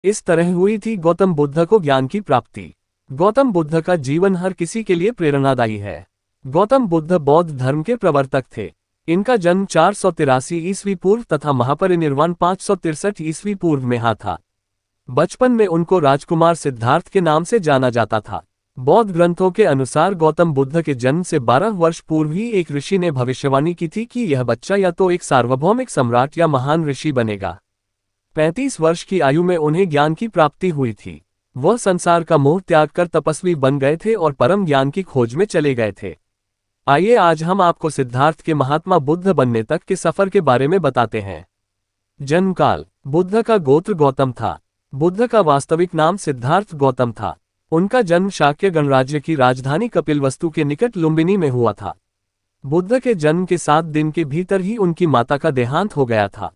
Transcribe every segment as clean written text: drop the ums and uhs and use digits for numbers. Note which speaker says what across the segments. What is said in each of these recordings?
Speaker 1: इस तरह हुई थी गौतम बुद्ध को ज्ञान की प्राप्ति। गौतम बुद्ध का जीवन हर किसी के लिए प्रेरणादायी है। गौतम बुद्ध बौद्ध धर्म के प्रवर्तक थे। इनका जन्म 483 ईस्वी पूर्व तथा महापरिनिर्वाण 563 ईस्वी पूर्व में था। बचपन में उनको राजकुमार सिद्धार्थ के नाम से जाना जाता था। बौद्ध ग्रंथों के अनुसार गौतम बुद्ध के जन्म से 12 वर्ष पूर्व ही एक ऋषि ने भविष्यवाणी की थी कि यह बच्चा या तो एक सार्वभौमिक सम्राट या महान ऋषि बनेगा। 35 वर्ष की आयु में उन्हें ज्ञान की प्राप्ति हुई थी। वह संसार का मोह त्याग कर तपस्वी बन गए थे और परम ज्ञान की खोज में चले गए थे। आइए आज हम आपको सिद्धार्थ के महात्मा बुद्ध बनने तक के सफर के बारे में बताते हैं। जन्मकाल। बुद्ध का गोत्र गौतम था। बुद्ध का वास्तविक नाम सिद्धार्थ गौतम था। उनका जन्म शाक्य गणराज्य की राजधानी कपिलवस्तु के निकट लुम्बिनी में हुआ था। बुद्ध के जन्म के 7 दिन के भीतर ही उनकी माता का देहांत हो गया था।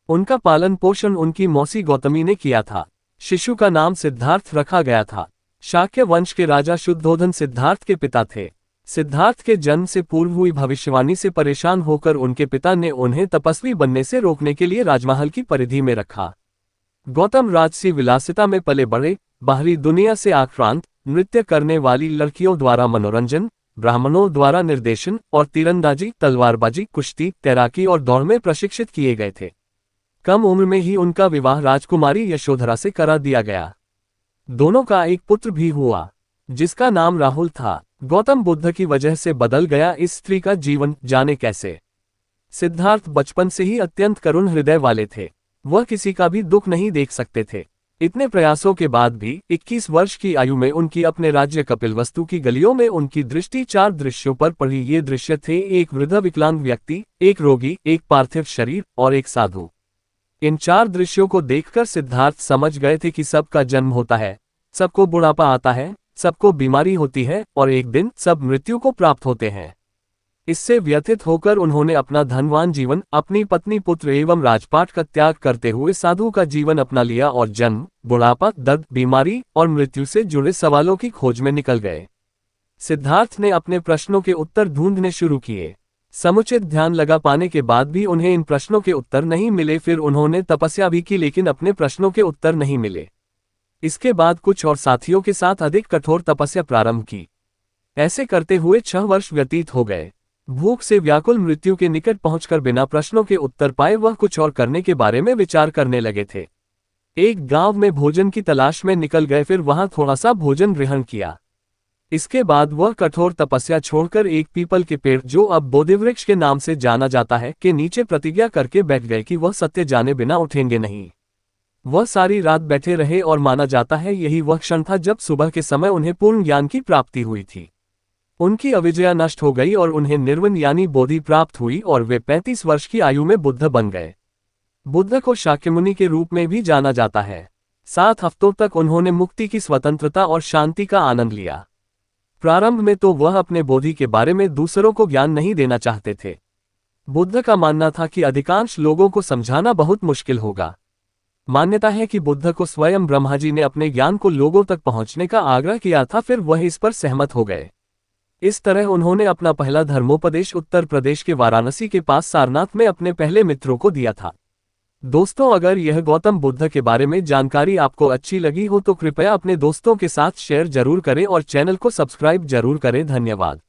Speaker 1: उनका पालन पोषण उनकी मौसी गौतमी ने किया था। शिशु का नाम सिद्धार्थ रखा गया था। शाक्य वंश के राजा शुद्धोधन सिद्धार्थ के पिता थे। सिद्धार्थ के जन्म से पूर्व हुई भविष्यवाणी से परेशान होकर उनके पिता ने उन्हें तपस्वी बनने से रोकने के लिए राजमहल की परिधि में रखा। गौतम राजसी विलासिता में पले बड़े, बाहरी दुनिया से आक्रांत, नृत्य करने वाली लड़कियों द्वारा मनोरंजन, ब्राह्मणों द्वारा निर्देशन और तीरंदाजी, तलवारबाजी, कुश्ती, तैराकी और दौड़ में प्रशिक्षित किए गए थे। कम उम्र में ही उनका विवाह राजकुमारी यशोधरा से करा दिया गया। दोनों का एक पुत्र भी हुआ जिसका नाम राहुल था। गौतम बुद्ध की वजह से बदल गया इस स्त्री का जीवन, जाने कैसे। सिद्धार्थ बचपन से ही अत्यंत करुण हृदय वाले थे। वह किसी का भी दुख नहीं देख सकते थे। इतने प्रयासों के बाद भी 21 वर्ष की आयु में उनकी अपने राज्य कपिलवस्तु की गलियों में उनकी दृष्टि 4 दृश्यों पर पड़ी। ये दृश्य थे एक वृद्ध विकलांग व्यक्ति, एक रोगी, एक पार्थिव शरीर और एक साधु। इन 4 दृश्यों को देखकर सिद्धार्थ समझ गए थे कि सबका जन्म होता है, सबको बुढ़ापा आता है, सबको बीमारी होती है और एक दिन सब मृत्यु को प्राप्त होते हैं। इससे व्यथित होकर उन्होंने अपना धनवान जीवन, अपनी पत्नी, पुत्र एवं राजपाट का त्याग करते हुए साधु का जीवन अपना लिया और जन्म, बुढ़ापा, दर्द, बीमारी और मृत्यु से जुड़े सवालों की खोज में निकल गए। सिद्धार्थ ने अपने प्रश्नों के उत्तर ढूंढने शुरू किए। समुचित ध्यान लगा पाने के बाद भी उन्हें इन प्रश्नों के उत्तर नहीं मिले। फिर उन्होंने तपस्या भी की लेकिन अपने प्रश्नों के उत्तर नहीं मिले। इसके बाद कुछ और साथियों के साथ अधिक कठोर तपस्या प्रारंभ की। ऐसे करते हुए 6 वर्ष व्यतीत हो गए। भूख से व्याकुल मृत्यु के निकट पहुंचकर बिना प्रश्नों के उत्तर पाए वह कुछ और करने के बारे में विचार करने लगे थे। एक गांव में भोजन की तलाश में निकल गए, फिर वहां थोड़ा सा भोजन ग्रहण किया। इसके बाद वह कठोर तपस्या छोड़कर एक पीपल के पेड़, जो अब बोधिवृक्ष के नाम से जाना जाता है, के नीचे प्रतिज्ञा करके बैठ गए कि वह सत्य जाने बिना उठेंगे नहीं। वह सारी रात बैठे रहे और माना जाता है यही वह क्षण था जब सुबह के समय उन्हें पूर्ण ज्ञान की प्राप्ति हुई थी। उनकी अविजया नष्ट हो गई और उन्हें निर्वाण यानी बोधि प्राप्त हुई और वे 35 वर्ष की आयु में बुद्ध बन गए। बुद्ध को शाक्यमुनि के रूप में भी जाना जाता है। 7 हफ्तों तक उन्होंने मुक्ति की स्वतंत्रता और शांति का आनंद लिया। प्रारंभ में तो वह अपने बोधि के बारे में दूसरों को ज्ञान नहीं देना चाहते थे। बुद्ध का मानना था कि अधिकांश लोगों को समझाना बहुत मुश्किल होगा। मान्यता है कि बुद्ध को स्वयं ब्रह्मा जी ने अपने ज्ञान को लोगों तक पहुंचने का आग्रह किया था, फिर वह इस पर सहमत हो गए। इस तरह उन्होंने अपना पहला धर्मोपदेश उत्तर प्रदेश के वाराणसी के पास सारनाथ में अपने पहले मित्रों को दिया था। दोस्तों, अगर यह गौतम बुद्ध के बारे में जानकारी आपको अच्छी लगी हो तो कृपया अपने दोस्तों के साथ शेयर जरूर करें और चैनल को सब्सक्राइब जरूर करें। धन्यवाद।